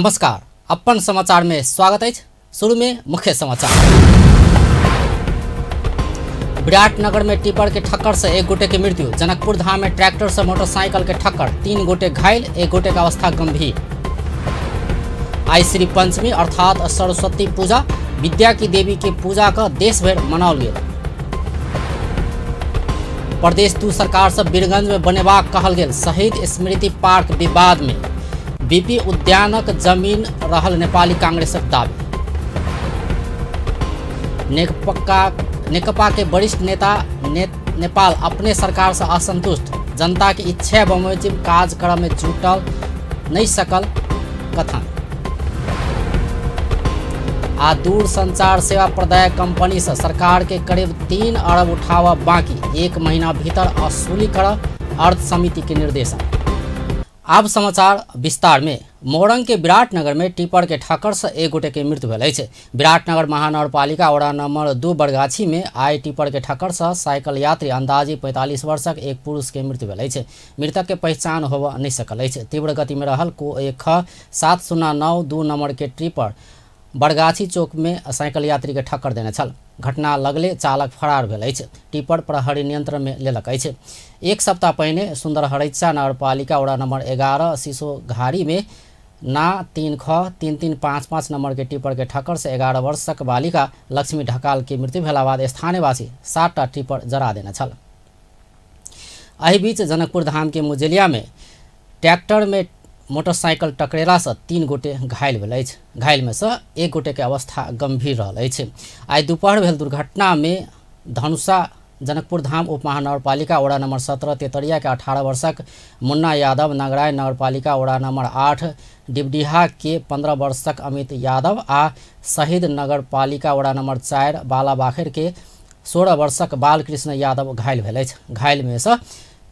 नमस्कार, अपन समाचार में स्वागत है। शुरू में मुख्य समाचार। विराटनगर में टिप्पर के ठक्कर से एक गोटे की मृत्यु। जनकपुर धाम में ट्रैक्टर से मोटरसाइकिल के ठक्कर, 3 गोटे घायल, 1 गोटे का अवस्था गंभीर। आई श्री पंचमी अर्थात सरस्वती पूजा, विद्या की देवी की पूजा का देश भर मनाओल गया। प्रदेश दू सरकार से बीरगंज में बनेबाक कहल गेल। शहीद स्मृति पार्क विवाद में बीपी उद्यानक जमीन रहल नेपाली कांग्रेसक दावी। नेकपा के वरिष्ठ नेता नेपाल अपने सरकार से असंतुष्ट, जनता की इच्छा बमोजिम कार्यक्रम में जुटल नहीं सकल कथन। आ दूर संचार सेवा प्रदायक कंपनी से सरकार के करीब 3 अरब उठावा बाकी, 1 महीना भीतर वसूली कर अर्थ समिति के निर्देशन। अब समाचार विस्तार में। मोरंग के विराटनगर में टिप्पर के ठक्कर से 1 गोटे की मृत्यु भेल है। विराटनगर महानगरपालिका वड़ा नंबर 2 बरगाछी में आई टिप्पर के ठक्कर से साइकिल यात्री अंदाजी 45 वर्षक एक पुरुष के मृत्यु भेल है। मृतक के पहचान होब नहीं सकल है। तीव्र गति में रहल को 1709 नंबर के टिप्पर बरगाछी चौक में साइकिल यात्री के ठक्कर देने छल। घटना लगले चालक फरार भेल है। टिप्पर प्रहरी नियंत्रण में लेलक है। 1 सप्ताह पहले सुंदरहरैचा नगरपालिका वड़ा नंबर 11 सिसोघारी में ना 3ख3355 नंबर के टिप्पर के ठक्कर से 11 वर्षक बालिका लक्ष्मी ढकाल की मृत्यु भेला बाद स्थानीयवासी 7टा टिप्पर जरा देने छल। एहि बीच जनकपुर धाम के मुजेलिया में ट्रैक्टर में मोटरसाइकिल टकरेला से 3 गोटे घायल भेल अछि। घायल में से 1 गोटे के अवस्था गंभीर रहल अछि। आई दोपहर भेल दुर्घटना में धनुषा जनकपुर धाम उप महानगरपालिका वड़ा नंबर 17 तेतरिया के 18 वर्षक मुन्ना यादव, नगराय नगरपालिका वड़ा नंबर 8 डिबडीहा के 15 वर्षक अमित यादव आ शहीद नगरपालिका वड़ा नंबर 4 बालाबाखेर के 16 वर्षक बालकृष्ण यादव घायल भेल अछि। घायल में से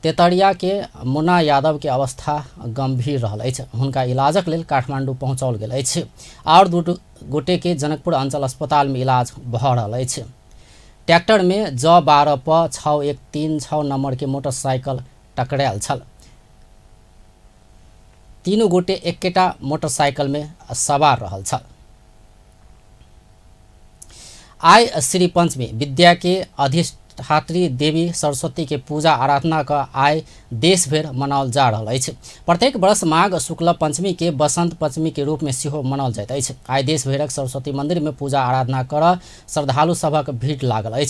तेतरिया के मुन्ना यादव के अवस्था गंभीर रहल अछि। हुनका इलाजक लेल काठमांडू पहुंचाओल गेल अछि और 2 गोटे के जनकपुर अंचल अस्पताल में इलाज भऽ रहल अछि। ट्रैक्टर में J12 प 6136 नंबर के मोटरसाइकिल टकरायल छल। 3 गोटे एकेटा मोटरसाइकिल में सवार रहल छल। आई श्री पंचमी विद्या के अधिष्ठात्री देवी सरस्वती के पूजा आराधना का आई देश भर मनाओल जा रहा है। प्रत्येक वर्ष माघ शुक्ल पंचमी के बसंत पंचमी के रूप में सेहो मनाओल जाइत है। आई देश भरक सरस्वती मंदिर में पूजा आराधना कर श्रद्धालु सभक भीड़ लागल है।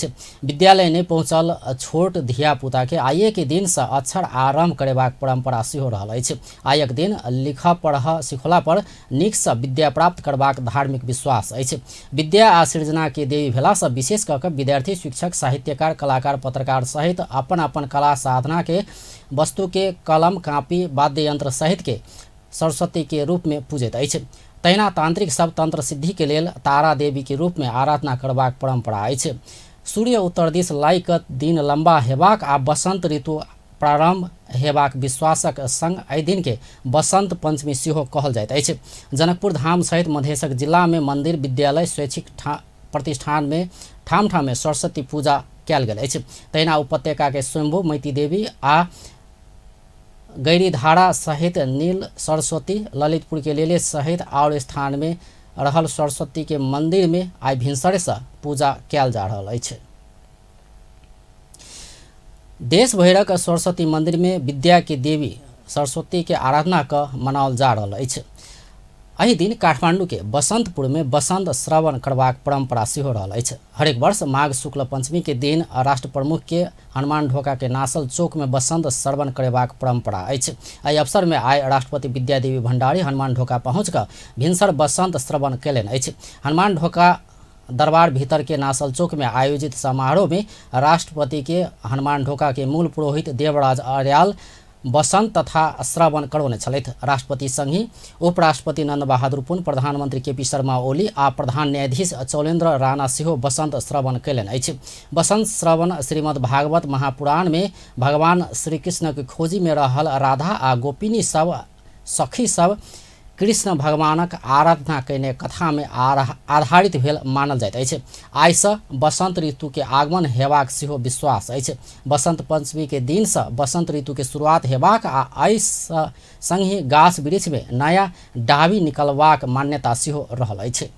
विद्यालय ने पहुँचल छोट धिया पुता के आइए के दिन से अक्षर आरंभ करेबाक परंपरा सेहो रहल है। आइक दिन लिख पढ़ सिखला पर नीक से विद्या प्राप्त करबाक धार्मिक विश्वास है। विद्या आ सृजना के देवी भेला से विशेष कऽ के विद्यार्थी, शिक्षक, साहित्यकार, कलाकार, पत्रकार सहित अपन अपन कला साधना के वस्तु के कलम, कापी, वाद्य यंत्र सहित के सरस्वती के रूप में पूजित अछि। तहिना तांत्रिक सब तंत्र सिद्धि के लेल तारा देवी के रूप में आराधना करबाक परंपरा अछि। सूर्य उत्तर दिश लाइक दिन लंबा हेबाक आ बसंत ऋतु प्रारंभ हेबाक विश्वासक संग एहि दिन के बसंत पंचमी सेहो कहल जाइत अछि। जनकपुर धाम सहित मधेशक जिला में मंदिर, विद्यालय, शैक्षिक प्रतिष्ठान में ठाम ठाम में सरस्वती पूजा कयल गेल अछि। तहिना उपत्यका के स्वयंभू मैती देवी आ गैरीधारा सहित नील सरस्वती, ललितपुर के लेले सहित और स्थान में रहल सरस्वती के मंदिर में आई भिनसरे से पूजा कयल जा रहल अछि। देश भरक सरस्वती मंदिर में विद्या के देवी सरस्वती के आराधना का मनाओल जा रहल अछि। एहि दिन काठमांडू के बसंतपुर में बसंत श्रवण करबाक परंपरा सेहो रहल अछि। हरेक वर्ष माघ शुक्ल पंचमी के दिन राष्ट्र प्रमुख के हनुमान ढोका के नासल चौक में बसंत श्रवण करेबाक परंपरा अछि। एहि अवसर में आइ राष्ट्रपति विद्या देवी भंडारी हनुमान ढोका पहुँच कऽ भिनसर बसंत श्रवण कयलनि अछि। हनुमान ढोका दरबार भीतर के नासल चौक में आयोजित समारोह में राष्ट्रपति के हनुमान ढोका के मूल पुरोहित देवराज अर्याल बसंत तथा श्रवण करौने छलथि। राष्ट्रपति संगी उपराष्ट्रपति नंद बहादुर पुन, प्रधानमंत्री केपी शर्मा ओली आ प्रधान न्यायाधीश चौलेन्द्र राणा सेहो बसंत श्रवण कयलनि अछि। बसंत श्रवण श्रीमद् भागवत महापुराण में भगवान श्री कृष्ण के खोजी में रहल राधा आ गोपिनी सब सखी सब कृष्ण भगवानक आराधना कयने कथा में आधारित भेल मानल जाइत अछि। आइसँ बसंत ऋतु के आगमन हेबाक सेहो विश्वास अछि। बसंत पंचमी के दिन से बसंत ऋतु के शुरुआत हेबाक आ एहि संगे गाछ वृक्ष में नया डाबी निकलबाक मान्यता सेहो रहल अछि।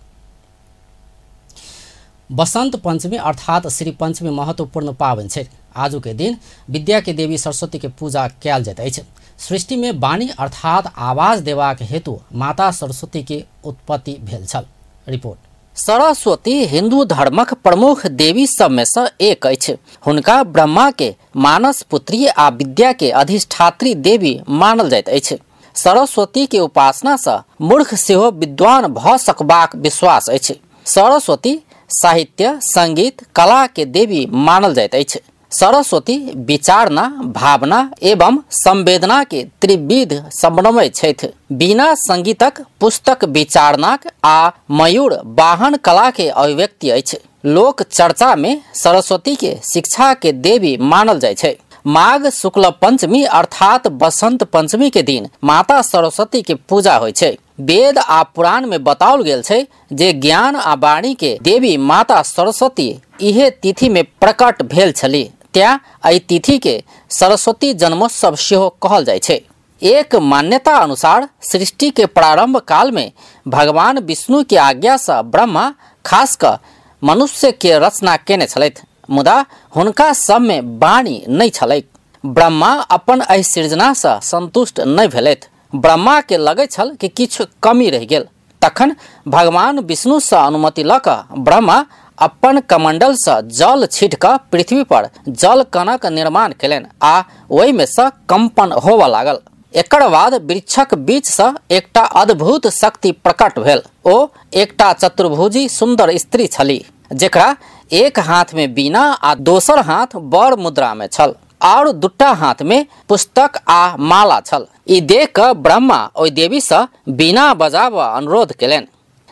बसंत पंचमी अर्थात श्री पंचमी महत्वपूर्ण पावन है। आज के दिन विद्या के देवी सरस्वती के पूजा कयल जाइत अछि। सृष्टि में वाणी अर्थात आवाज देवाक हेतु माता सरस्वती के उत्पत्ति भेल छल। रिपोर्ट। सरस्वती हिंदू धर्मक प्रमुख देवी सब में से एक अछि। हुनका ब्रह्मा के मानस पुत्री आ विद्या के अधिष्ठात्री देवी मानल जाइत अछि। सरस्वती के उपासना से मूर्ख सेहो विद्वान भ सकबाक विश्वास अछि। सरस्वती साहित्य, संगीत, कला के देवी मानल जाइत अछि। सरस्वती विचारना, भावना एवं संवेदना के त्रिविध समन्वय छथि। बिना संगीतक, पुस्तक विचारनाक आ मयूर वाहन कला के अभिव्यक्ति अछि। लोक चर्चा में सरस्वती के शिक्षा के देवी मानल जाय छै। माघ शुक्ल पंचमी अर्थात बसंत पंचमी के दिन माता सरस्वती के पूजा होय छै। वेद आ पुराण में बताओल गेल छै जे ज्ञान आ वाणी के देवी माता सरस्वती इहे तिथि में प्रकट भेल छली। त्या एहि तिथि के सरस्वती जन्मोत्सव सेहो कहल जाय छै। एक मान्यता अनुसार सृष्टि के प्रारंभ काल में भगवान विष्णु के आज्ञा से ब्रह्मा खासकर मनुष्य के रचना केने छलथि, मुदा हुनका सब में वाणी नहीं छलैक। ब्रह्मा अपन एहि सृजना से संतुष्ट नहीं भेलथि। ब्रह्मा के लगे छल कि किछु कमी रह गेल। तखन भगवान विष्णु से अनुमति लऽ कऽ ब्रह्मा अपन कमंडल से जल छीट कऽ पृथ्वी पर जल कणक निर्माण केलनि आ ओहि में से कंपन होबऽ लागल। एकर बाद वृक्षक बीच से एकटा अद्भुत शक्ति प्रकट भेल। ओ एकटा चतुर्भुजी सुंदर स्त्री छली, जेकरा एक हाथ में बीना आ दोसर हाथ बर मुद्रा में छल और दूटा हाथ में पुस्तक आ माला छल। ई देख कऽ ब्रह्मा ओहि देवी से बीना बजाबऽ अनुरोध केलनि।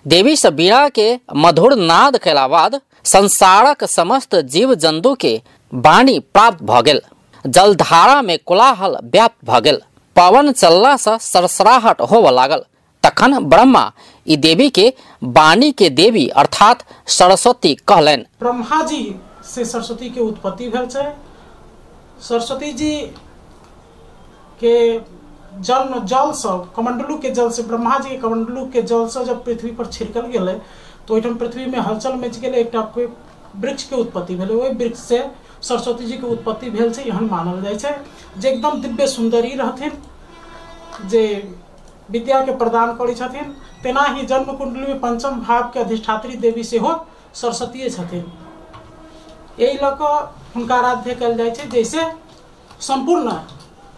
देवी से बीना के मधुर नाद केला बाद संसारक समस्त जीव जंतु के वाणी प्राप्त भ गेल। जलधारा में कोलाहल व्याप्त भ गेल। पवन चलला से सरसराहट होबऽ लागल। तखन ब्रह्मा ई देवी के वाणी के देवी अर्थात सरस्वती कहलनि। ब्रह्मा जी से सरस्वती के उत्पत्ति भेल छै। सरस्वती जी के जन्म जल से, कमंडलू के जल से, ब्रह्मा जी के कमंडलू के जल से जब पृथ्वी पर छिड़कल गेले तो ओहिठाम पृथ्वी में हलचल मच गेले। एकटा वृक्ष के उत्पत्ति भेले। ओहि वृक्ष से सरस्वती जी के उत्पत्ति भेल छै, एहन मानल जाइ छै। जे एकदम दिव्य सुंदरी रहथिन, जे विद्या के प्रदान करै छथिन। तेना ही जन्म कुंडली में पंचम भाव के अधिष्ठात्री देवी सेहो सरस्वती छथिन। एहि लऽ कऽ हुनका आराध्य कयल जाइ छै। जैसे संपूर्ण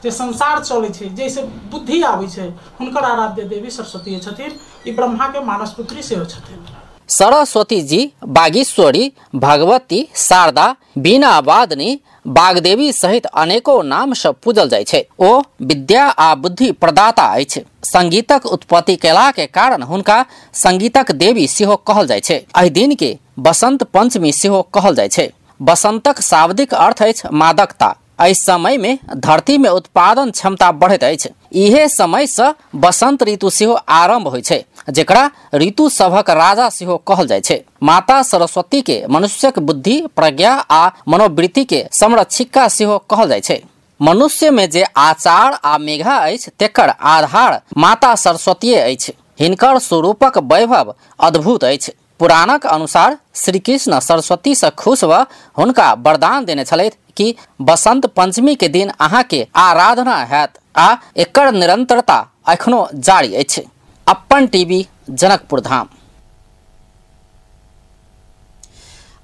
जे संसार चलै छै, जैसे बुद्धि आबै छै, हुनकर आराध्य देवी सरस्वती छथिन। ई ब्रह्मा के मानस पुत्री सेहो छथिन। सरस्वती जी बागेश्वरी, भगवती, शारदा, बीना वादनी, बागदेवी सहित अनेको नाम से पूजल जाइ छै। ओ विद्या आ बुद्धि प्रदाता अछि। संगीतक उत्पत्ति केला के कारण हुनका संगीतक देवी सेहो कहल जाइ छै। एहि दिन के बसंत पंचमी सेहो कहल जाइ छै। बसंतक शाब्दिक अर्थ अछि मादकता। एहि समय में धरती में उत्पादन क्षमता बढ़ैत अछि। इहे समय से बसंत ऋतु सेहो आरंभ होइ छै, जेकरा ऋतु सभक राजा सेहो कहल जाइ छै। माता सरस्वती के मनुष्यक बुद्धि, प्रज्ञा आ मनोवृत्ति के संरक्षिका सेहो कहल जाइ छै। मनुष्य में जे आचार आ मेघा अछि तेकर आधार माता सरस्वती अछि। हिनकर स्वरूपक वैभव अद्भुत अछि। पुराणक अनुसार श्री कृष्ण सरस्वती से खुश भ हुनका वरदान देने छलथि कि बसंत पंचमी के दिन अहाँ के आराधना हैत आ एकर निरंतरता अखनो जारी अछि। अपन टीवी जनकपुर धाम।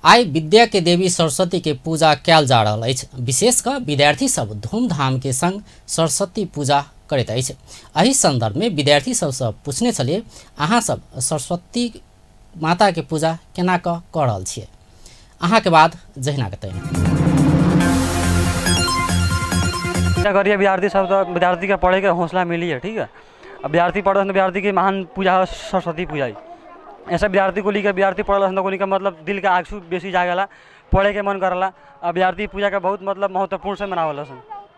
आई विद्या के देवी सरस्वती के पूजा कयल जा रहल अछि। विशेषकर विद्यार्थी सब धूमधाम के संग सरस्वती पूजा करैत अछि। एहि संदर्भ में विद्यार्थी सबसँ पूछने छलिए, अहाँ सब सरस्वती माता के पूजा केना कऽ रहल छियै? अहाँ के बाद जहिना के तहिना करिए। विद्यार्थी सब तो विद्यार्थी के पढ़े के हौसला मिली है, ठीक है। अब विद्यार्थी पढ़ विद्यार्थी की महान पूजा सरस्वती पूजा। ऐसे विद्यार्थी को लेकर विद्यार्थी पढ़ल को लेकर मतलब दिल का आंसू बेसी जागेला, पढ़े के मन करला। अब विद्यार्थी पूजा का बहुत मतलब महत्वपूर्ण से मनावल।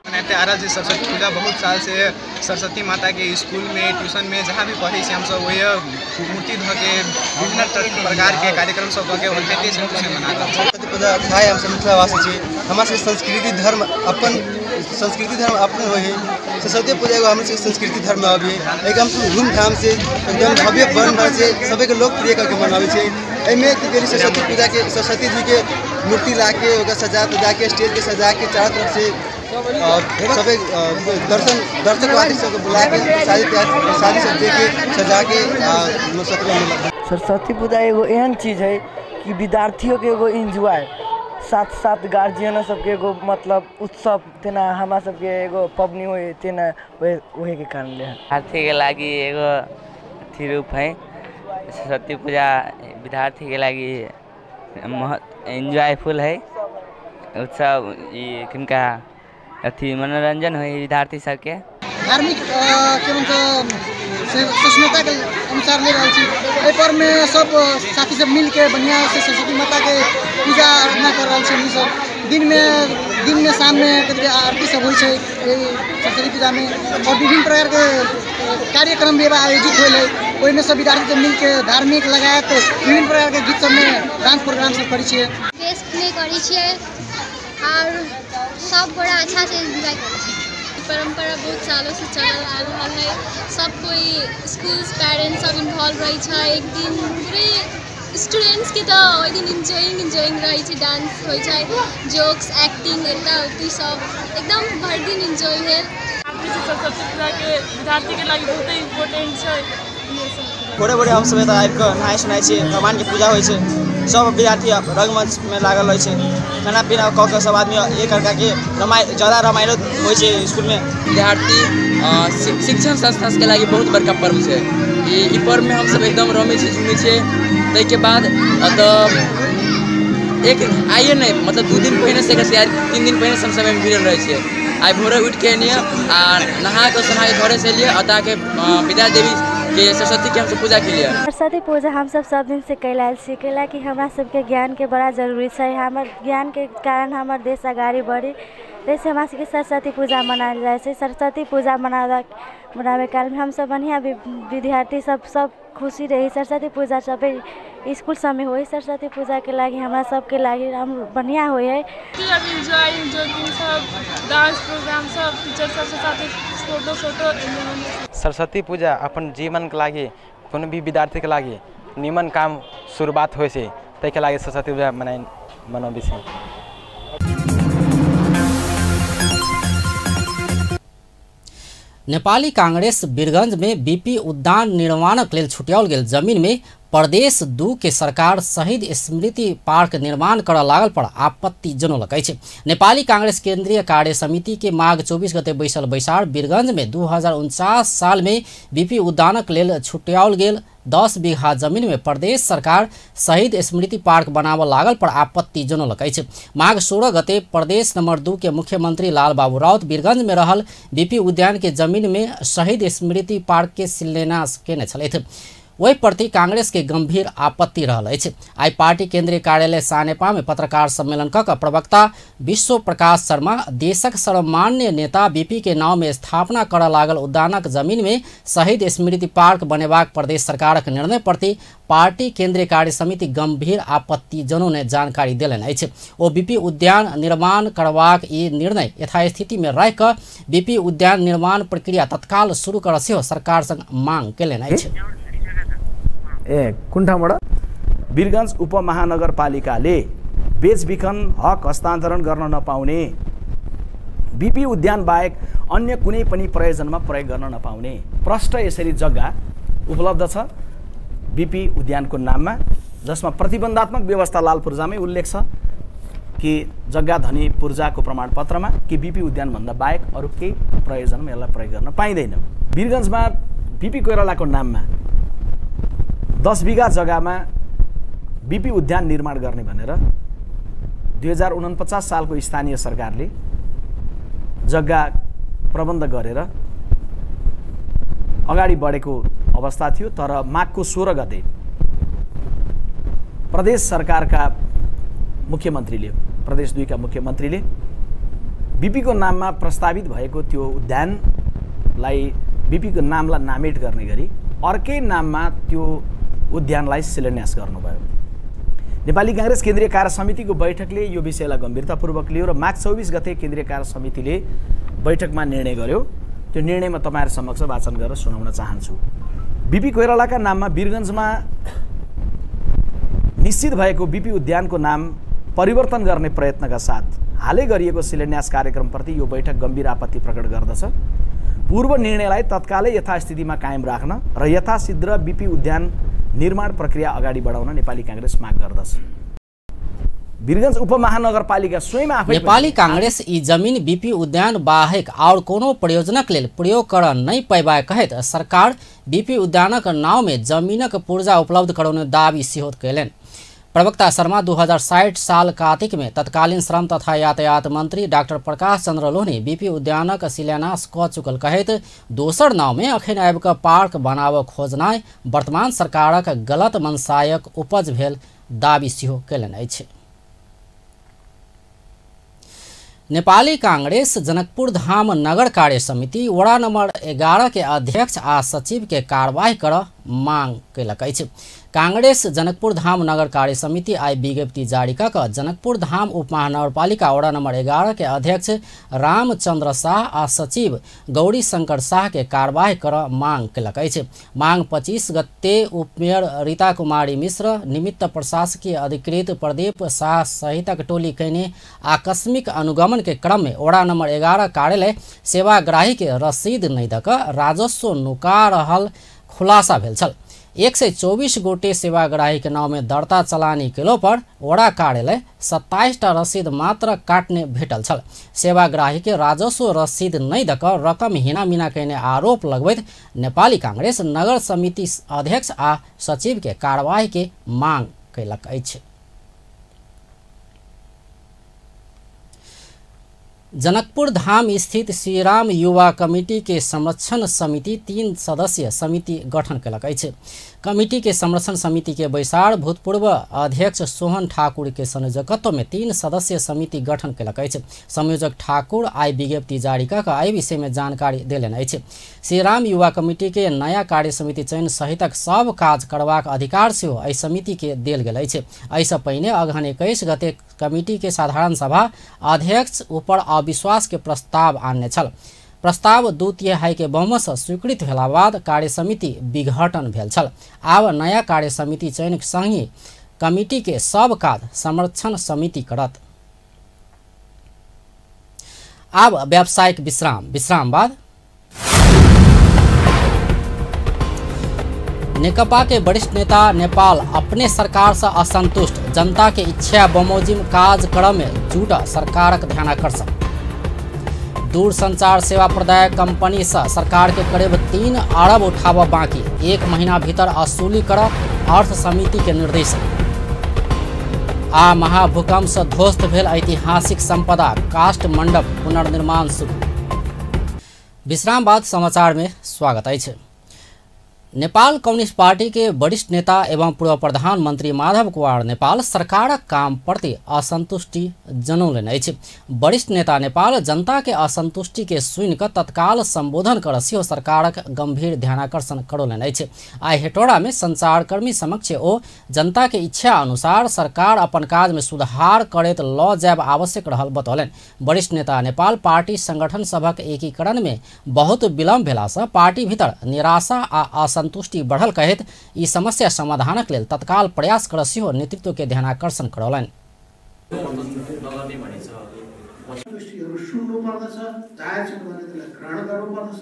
मनाते आ रहल छै सरस्वती पूजा। बहुत साल से सरस्वती माता के स्कूल में, ट्यूशन में, जहाँ भी पढ़े हम सब वही मूर्ति धो के विभिन्न प्रकार के कार्यक्रम सब के होते से मना रहल छै। सरस्वती पूजा खाए हम सब मिथिलावासी छी, हमार संस्कृति धर्म अपन होय है। सरस्वती पूजा एगो हमर संस्कृति धर्म अभी एकदम धूमधाम से एकदम भव्य बन से सभी के लोकप्रिय करके मनावे छै। एमे सरस्वती पूजा के सरस्वती जी के मूर्ति ला के सजा के स्टेज के सजा के चारों तरफ से सभी दर्शक वाले सब बुला के शादी सब दे के सजा के सरस्वती पूजा एगो एहन चीज है कि विद्यार्थियों के एगो एंजॉय साथ साथ गार्जियन सबके एगो मतलब उत्सव तेना हमरा सबके एगो पबनी हो तेना वही के कारण ले विद्यार्थी के लागी एगो अथी रूप है। सरस्वती पूजा विद्यार्थी के लागी एंजॉयफुल है उत्सव। ये किनका अथी मनोरंजन है विद्यार्थी सबके। धार्मिक के मतलब सचेतनता के अनुसार ले रही थी पर में सब साथी सब मिल के बढ़िया से सरस्वती माता के पूजा अर्चना कर रहा है। सब दिन में शाम में आरती सब हो सरस्वती पूजा में और विभिन्न प्रकार के कार्यक्रम भी आयोजित हो में सब विद्यार्थी सब मिल के धार्मिक लगाए तो विभिन्न प्रकार के गीत सब में डांस प्रोग्राम सब करी और सब बड़ा अच्छा से एंजॉय कर। परंपरा बहुत सालों से चल आ रहा है। सब कोई स्कूल पेरेंट्स सब इन्वॉल्व रही है। एक दिन पूरे स्टूडेंट्स के तो वही दिन इंजॉइंग रही है। डांस हो जोक्स एक्टिंग एता सब एकदम भर दिन इंजॉय है। सरस्वती पूजा के विद्यार्थी के लिए बहुत इम्पोर्टेंट है। बड़े हम सब आबि के नहाय सुनाय छै, भगवान के पूजा होइ छै। सब विद्यार्थी रंगमंच में लागल रहे छै। खाना पीना कऽ के सब आदमी एक करके ज़्यादा रमायण होइ छै स्कूल में। विद्यार्थी शिक्षण संस्था के लिए बहुत बड़का पर्व है। ई पर्व में हम सब एकदम रमे छी झूमे छी। तै के बाद एक आइए नहीं मतलब 2 दिन पहले से 3 दिन पहले सब समय में भिड़ल रहे छे। आई भोरे उठ के नहीं नहा के सोना के घरे से लिए अता के विद्या देवी के सरस्वती के हम सब पूजा के लिए। सरस्वती पूजा हम सब दिन से कैलाल सीखेला कि हमरा सबके ज्ञान के बड़ा जरूरी है। हमर ज्ञान के कारण हमर देश आगाड़ी बढ़ी। जैसे हमरा सबके सरस्वती पूजा मनायल जाए छै। सरस्वती पूजा मनावे काल में हम सब बढ़िया विद्यार्थी सब खुशी रही। सरस्वती पूजा सब स्कूल सब में हो। सरस्वती पूजा के लागी हमरा सबके लागी बढ़िया हो है। सरस्वती पूजा अपन जीवन के लागी कोनो भी विद्यार्थी के लागी निमन काम शुरुआत होइ छै। तै के लागी सरस्वती पूजा मनाबै छै। नेपाली कांग्रेस वीरगंज में बीपी उद्यान निर्माणक लेल छुट्याओल गेल जमीन में प्रदेश 2 के सरकार शहीद स्मृति पार्क निर्माण करऽ लागल पर आपत्ति जनौलक अछि। नेपाली कांग्रेस केंद्रीय कार्य समिति के माघ 24 गते बैसल बैसार वीरगंज में 2049 साल में बीपी उद्यानक लेल छुट्याओल गेल 10 बीघा जमीन में प्रदेश सरकार शहीद स्मृति पार्क बनावऽ लागल पर आपत्ति जनौलक अछि। माघ 16 गते प्रदेश नंबर 2 के मुख्यमंत्री लाल बाबू राउत वीरगंज में रहल बीपी उद्यान के जमीन में शहीद स्मृति पार्क के शिलान्यास केने छलथि। वही प्रति कांग्रेस के गंभीर आपत्ति रहल अछि। आई पार्टी केंद्रीय कार्यालय सानेपा में पत्रकार सम्मेलन कऽ प्रवक्ता विश्व प्रकाश शर्मा देशक सर्वमान्य नेता बीपी के नाम में स्थापना करऽ लागल उद्यानक जमीन में शहीद स्मृति पार्क बनेबाक प्रदेश सरकारक निर्णय प्रति पार्टी केंद्रीय कार्य समिति गंभीर आपत्ति जनौने जानकारी देलनि अछि। ओ बीपी उद्यान निर्माण करबाक ई निर्णय यथास्थिति में रहि कऽ बीपी उद्यान निर्माण प्रक्रिया तत्काल शुरू करऽ सेहो सरकार संग मांग केलनि अछि। कुण्ठाबाट वीरगंज उपमहानगरपालिकाले बेचबिखन हक हस्तान्तरण गर्न नपाउने, बीपी उद्यान बाहेक अन्य कुनै पनि प्रयोजनमा प्रयोग गर्न नपाउने प्रष्ट यसरी जग्गा उपलब्ध छ बीपी उद्यानको नाममा, जसमा प्रतिबन्धात्मक व्यवस्था लाल पूर्जामै उल्लेख छ कि जग्गा धनी पूर्जाको प्रमाणपत्रमा कि बीपी उद्यान भन्दा बाहेक अरू केही प्रयोजनमा यसलाई प्रयोग गर्न पाइँदैन। वीरगंजमा बीपी कोइरालाको नाममा 10 बीघा जग्गामा बीपी उद्यान निर्माण गर्ने भनेर 2049 सालको स्थानीय सरकारले जग्गा प्रबन्ध गरेर अगाडि बढेको अवस्था थियो। तर माघको 16 गते प्रदेश सरकारका मुख्यमन्त्रीले, प्रदेश 2 का मुख्यमन्त्रीले बीपीको नाममा प्रस्तावित भएको त्यो उद्यानलाई बीपीको नामलाई नामेट गर्ने गरी अर्कै नाममा त्यो उद्यानलाई शिलान्यास गर्नुभयो। नेपाली कांग्रेस केन्द्रीय कार्य समितिको बैठकले यो विषयलाई गम्भीरतापूर्वक लियो र माघ 24 गते केन्द्रीय कार्य समितिले बैठकमा निर्णय गर्यो। त्यो निर्णय म तपाईहरु समक्ष वाचन गरेर सुनाउन चाहन्छु। बीपी कोइरालाका नाममा वीरगञ्जमा निश्चित भएको बीपी उद्यानको नाम परिवर्तन गर्ने प्रयत्नका साथ हालै गरिएको शिलान्यास कार्यक्रमप्रति यो बैठक गम्भीर आपत्ति प्रकट गर्दछ। पूर्व निर्णयलाई तत्कालै यथास्थितिमा कायम राख्न र यथाशीघ्र बीपी उद्यान निर्माण प्रक्रिया अगाडि बढाउन नेपाली कांग्रेस माग गर्दछ। वीरगञ्ज उपमहानगरपालिका स्वयं आफै नेपाली कांग्रेस यी जमीन बीपी उद्यान बाहेक और कोनो प्रयोजनक लेल प्रयोग कर नहीं पैबा कहैत सरकार बीपी उद्यानक नाम में जमीनक पूर्जा उपलब्ध कराउने दावी सेहो कयलनि। प्रवक्ता शर्मा 2060 साल कार्तिक में तत्कालीन श्रम तथा यातायात मंत्री डॉक्टर प्रकाश चंद्र लोहनी बीपी उद्यानक शिलान्यास क चुकल कहैत दोसर नाव में अखन आबि क पार्क बनाब खोजनाइ वर्तमान सरकारक गलत मनसायक उपज भेल दावी सेहो कयलनि अछि। नेपाली कांग्रेस जनकपुर धाम नगर कार्य समिति वड़ा नंबर 11 के अध्यक्ष आ सचिव के कार्यवाही कर मांग कयलक अछि। कांग्रेस जनकपुर धाम नगर कार्य समिति आई विज्ञप्ति जारी कऽ जनकपुर धाम उपमहानगरपालिका वड़ा नंबर 11 के अध्यक्ष रामचंद्र शाह आ सचिव गौरी शंकर शाह के कार्यवाही कर मांग कयलक अछि। मांग 25 गते उपमेयर रीता कुमारी मिश्र, निमित्त प्रशासकीय अधिकृत प्रदीप शाह सहितक टोली कयने आकस्मिक अनुगमन के क्रम में वड़ा नंबर 11 कार्यालय सेवाग्राही के रसीद नहीं दऽ कऽ राजस्व नुका रहल खुलासा भेल छल। 124 गोटे सेवाग्राही के नाम में दर्ता चलानी केलो पर वड़ा कार्यालय 27टा रसीद मात्र काटने भेटल छल। सेवाग्राही के राजस्व रसीद नहीं दऽ कऽ रकम हिनामिना कयने आरोप लगबैत नेपाली कांग्रेस नगर समिति अध्यक्ष आ सचिव के कार्यवाही के मांग कयलक अछि। जनकपुर धाम स्थित श्रीराम युवा कमिटी के संरक्षण समिति 3 सदस्यीय समिति गठन कयलक अछि। कमिटी के संरक्षण समिति के बैसार भूतपूर्व अध्यक्ष सोहन ठाकुर के संयोजकत्व में 3 सदस्यीय समिति गठन कयलक अछि। संयोजक ठाकुर आई विज्ञप्ति जारी कऽ एहि विषय में जानकारी देलनि अछि। श्रीराम युवा कमिटी के नया कार्य समिति चयन सहितक सब काज करबाक अधिकार सेहो एहि समिति के देल गेल अछि। एहिसँ पहिने अगहन 21 गते कमिटी के साधारण सभा अध्यक्ष ऊपर अविश्वास के प्रस्ताव आनने छल। प्रस्ताव 2/3 के बहुमत से स्वीकृत भेला बाद कार्य समिति विघटन भेल छल। आब नया कार्य समिति चयन संगे कमिटी के सब काज संरक्षण समिति करत। आब व्यावसायिक विश्राम बाद नेकपा के वरिष्ठ नेता नेपाल अपने सरकार से असंतुष्ट, जनता के इच्छा बमोजिम कार्यक्रम में जुटा सरकारक ध्यानाकर्षण। दूरसंचार सेवा प्रदायक कंपनी से सरकार के करीब 3 अरब उठाव बाकी, 1 महीना भीतर असुली कर अर्थ समिति के निर्देशन। आ महाभूकंप से ध्वस्त भेल ऐतिहासिक संपदा काष्ठ मंडप पुनर्निर्माण शुरू। विश्राम बाद समाचार में स्वागत है। नेपाल कम्युनिस्ट पार्टी के वरिष्ठ नेता एवं पूर्व प्रधानमंत्री माधव कुमार नेपाल सरकारक काम प्रति असंतुष्टि जनौलनि अछि। वरिष्ठ नेता नेपाल जनता के असंतुष्टि के सुनि कऽ तत्काल संबोधन कर सेहो सरकारक गंभीर ध्यानाकर्षण करौलनि अछि। आइ हेटौड़ा में संचारकर्मी समक्ष ओ जनता के इच्छा अनुसार सरकार अपन काज में सुधार करैत लऽ जायब आवश्यक रहल बतौलनि। वरिष्ठ नेता नेपाल पार्टी संगठन सभक एकीकरण में बहुत विलम्ब भेला सँ पार्टी भीतर निराशा आ संतुष्टि बढ़ल कहैत ई समस्या समाधानक लेल तत्काल प्रयास कर सेहो नेतृत्व के ध्यानाकर्षण करौलनि। सुन्नु पर्दछ, चाहे छ भने त्यसलाई ग्रहण गर्नु पर्दछ,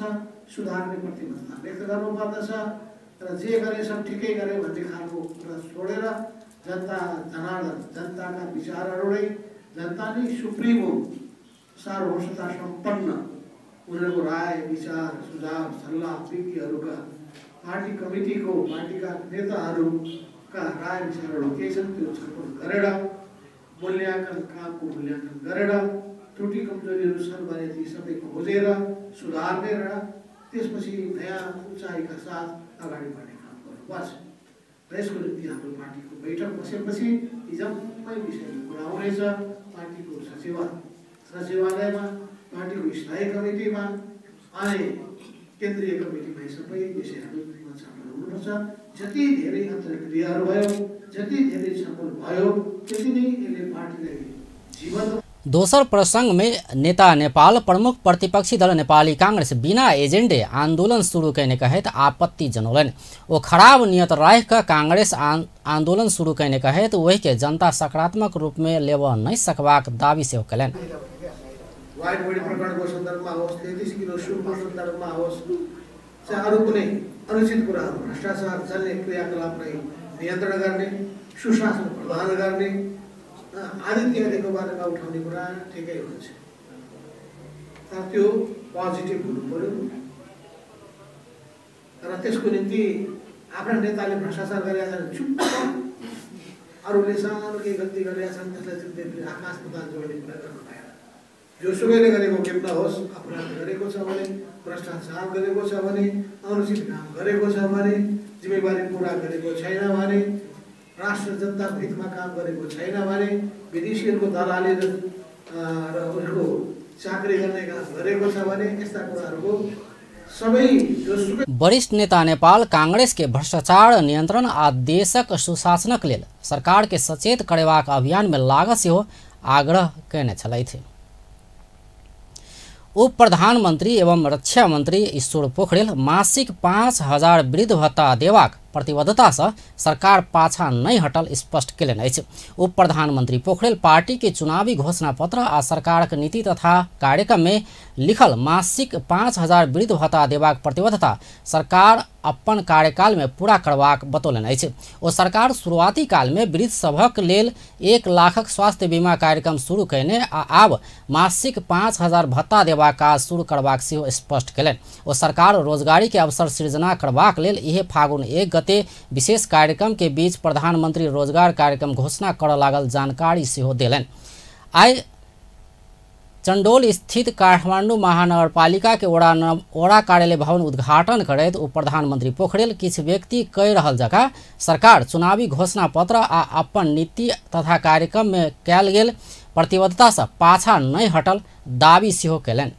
सुधार्ने प्रतिबद्धता व्यक्त गर्नु पर्दछ र जे गरे सब ठिकै गरे भन्ने खालको कुरा छोडेर जनता जनार्दन, जनताका विचारहरूलाई जनता नै सुप्रिम हो, सार्वभौमता सम्पन्न उनीहरूको राय विचार सुझाव सल्लाह विज्ञहरूका पार्टी कमिटीको पार्टीका नेताहरूका राय विचारहरू के छन् त्यो छलफल गरेर मूल्याङ्कन कामको मूल्याङ्कन गरेर त्रुटि कमजोरीहरू छन् भने ती सबै खोजेर सुधार्ने र त्यसपछि नयाँ उचाइका साथ अगाडि बढ्ने काम गर्नुपर्छ। र यसको निम्ति हाम्रो पार्टीको बैठक बसेपछि यी जम्मै विषयमा कुरा हुनेछ। पार्टीको सचिवालयमा, पार्टीको स्थायी कमिटीमा अनि केन्द्रीय कमिटीमा सबै विषयहरूमा छलफल हुनुपर्छ। जति धेरै अन्तर्क्रियाहरू भयो, जति धेरै छलफल भयो, त्यति नै यसले पार्टीलाई जीवन। दोसर प्रसंग में नेता नेपाल प्रमुख प्रतिपक्षी दल नेपाली कांग्रेस बिना एजेंडे आंदोलन शुरू करने कहेत आपत्ति जनौलन। वो खराब नियत राख कांग्रेस आंदोलन शुरू करने कहेत वही के जनता सकारात्मक रूप में लेव नहीं सकबाक दावी से कलन। वाइड बॉडी प्रकरणको सन्दर्भमा होस्, 33 किलो सुनको सन्दर्भमा होस्, चाहे अरू कुनै अनुचित कुराहरू, भ्रष्टाचार चल्ने क्रियाकलापलाई नियन्त्रण गर्ने, सुशासन प्रदान गर्ने आदि इत्यादिको बारेमा उठाउने कुरा ठिकै हुन्छ। तर त्यो पोजिटिभ हुनु पर्यो र त्यसको निम्ति आफ्ना नेताले भ्रष्टाचार गरेका छन् चुप, अरूले सानो केही गल्ती गरेका छन् त्यसलाई आकाश पाताल जोड्ने कुरा गर्नु भएन। जोसुकैले गरेको केही नहोस्, अपराध गरेको छ भने, भ्रष्टाचार गरेको छ भने, अनुचित काम गरेको छ भने, जिम्मेवारी पुरा गरेको छैन भने, राष्ट्र जनताको हितमा काम गरेको छैन भने, विदेशीहरूको दलाली र उसको चाकरी गर्ने काम गरेको छ भने, यस्ता कुराहरूको सबै वरिष्ठ नेता नेपाल कांग्रेस के भ्रष्टाचार नियंत्रण आदेशक सुशासनक लेल सरकार के सचेत करेबाक अभियान में लागत सेहो आग्रह कयने छलथि। उप प्रधानमंत्री एवं रक्षा मंत्री ईश्वर पोखरेल मासिक 5,000 वृद्ध भत्ता देबाक प्रतिबद्धता से सरकार पाछा नहीं हटल स्पष्ट केलन अछि। उप प्रधानमंत्री पोखरेल पार्टी के चुनावी घोषणा पत्र आ सरकार के नीति तथा कार्यक्रम में लिखल मासिक 5,000 वृद्ध भत्ता देबाक प्रतिबद्धता सरकार अपन कार्यकाल में पूरा करबाक बतौलन अछि। ओ सरकार शुरुआती काल में वृद्ध सभक लेल 1 लाखक स्वास्थ्य बीमा कार्यक्रम शुरू कयने आ आब मासिक 5,000 भत्ता देबाक काज शुरू करबाक सेहो स्पष्ट केलन। ओ सरकार रोजगारी के अवसर सृजना करबाक लेल इहे फागुन 1 गते विशेष कार्यक्रम के बीच प्रधानमंत्री रोजगार कार्यक्रम घोषणा कर लागल जानकारी सेहो देलन। आइ चंडोल स्थित काठमांडू महानगरपालिका के ओड़ा कार्यालय भवन उद्घाटन करैत उप प्रधानमंत्री पोखरेल किछु व्यक्ति कहि रहल जकाँ सरकार चुनावी घोषणा पत्र आ अपन नीति तथा कार्यक्रम में कयल गेल प्रतिबद्धता से पाछा नहीं हटल दावी सेहो केलन।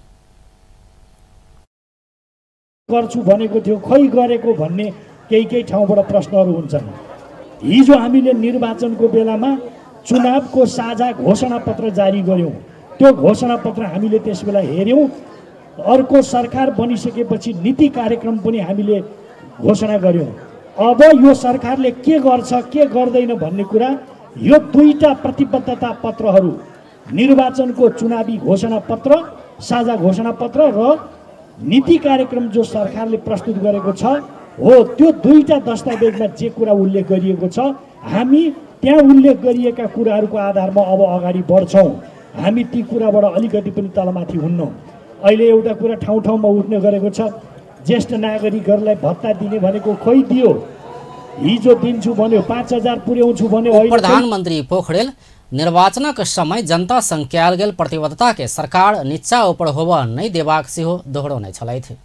गर्छु भनेको थियो, खै गरेको भन्ने केही ठाउँबाट प्रश्नहरू हुन्छन्। हिजो हामीले निर्वाचनको बेलामा चुनावको साझा घोषणा पत्र जारी गर्यौं। त्यो घोषणा पत्र हामीले त्यसबेला हेर्यौं। अर्को सरकार बनिसकेपछि नीति कार्यक्रम पनि हामीले घोषणा गर्यौं। अब यो सरकारले के गर्छ के गर्दैन भन्ने कुरा यो दुईटा प्रतिबद्धता पत्रहरू, निर्वाचनको चुनावी घोषणा पत्र, साझा घोषणा पत्र र नीति कार्यक्रम जो सरकारले प्रस्तुत गरेको छ हो, त्यो दुईटा दस्तावेजमा जे कुरा उल्लेख गरिएको छ, हामी त्यहाँ उल्लेख गरिएका कुराहरूको आधारमा अब अगाडि बढ्छौँ। हामी ती कुराबाट अलिकति पनि तलमाथि हुन्नौँ। अहिले एउटा कुरा ठाउँ ठाउँमा उठ्ने गरेको छ, ज्येष्ठ नागरिकहरूलाई भत्ता दिने भनेको खोइ दियो, हिजो दिन्छु भन्यो, 5,000 पुर्याउँछु भन्यो। प्रधानमंत्री पोखरेल निर्वाचनक समय जनता संग कयल गेल प्रतिबद्धता के सरकार नीचा ऊपर होबऽ नहीं देबाक सेहो दोहरौने छलथि।